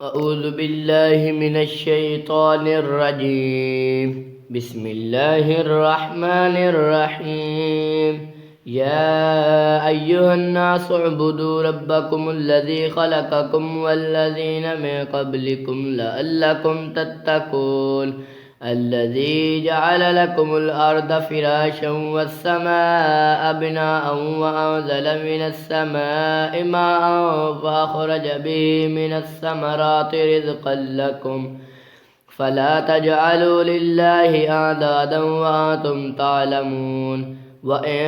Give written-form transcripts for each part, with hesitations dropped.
أعوذ بالله من الشيطان الرجيم. بسم الله الرحمن الرحيم. يا أيها الناس اعبدوا ربكم الذي خلقكم والذين من قبلكم لعلكم تتقون الذي جعل لكم الأرض فراشا والسماء بناء وأنزل من السماء ماء فأخرج به من الثمرات رزقا لكم فلا تجعلوا لله أندادا وأنتم تعلمون. وإن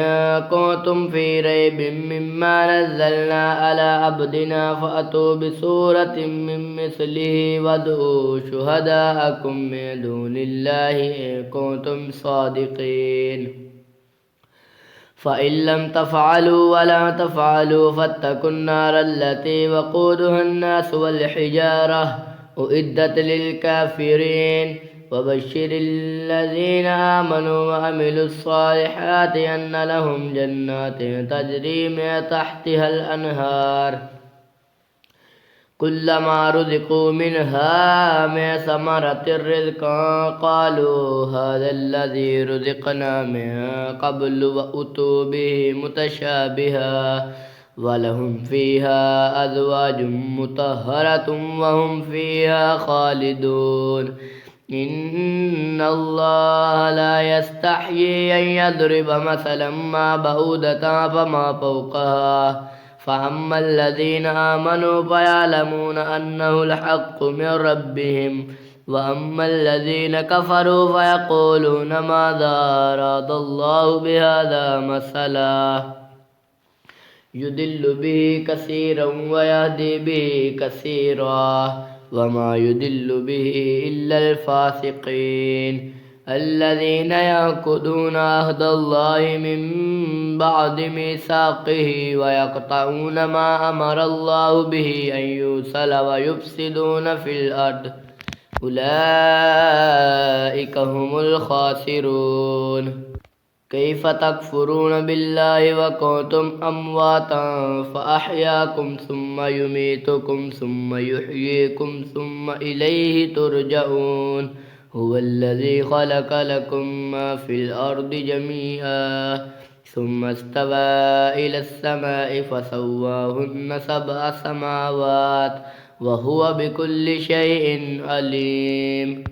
كنتم في ريب مما نزلنا على عبدنا فأتوا بسورة من مثله وادعوا شهداءكم من دون الله إن كنتم صادقين. فإن لم تفعلوا ولا تفعلوا فاتقوا النار التي وقودها الناس والحجارة أعدت للكافرين. وبشر الذين آمنوا وعملوا الصالحات أن لهم جنات تجري من تحتها الأنهار كلما رزقوا منها من ثمرة رزقا قالوا هذا الذي رزقنا من قبل وأتوا به متشابها ولهم فيها أزواج مطهرة وهم فيها خالدون. إن الله لا يستحيي أن يضرب مثلا ما بعوضة فما فوقها فأما الذين آمنوا فيعلمون أنه الحق من ربهم وأما الذين كفروا فيقولون ماذا أراد الله بهذا مثلا يضل به كثيرا ويهدي به كثيرا وما يضل به إلا الفاسقين الذين ينقضون عهد الله من بعد ميثاقه ويقطعون ما أمر الله به أن يوصل ويفسدون في الأرض أولئك هم الخاسرون. كيف تكفرون بالله وكنتم أمواتا فأحياكم ثم يميتكم ثم يحييكم ثم إليه ترجعون. هو الذي خلق لكم ما في الأرض جميعا ثم استوى إلى السماء فسواهن 7 سماوات وهو بكل شيء عليم.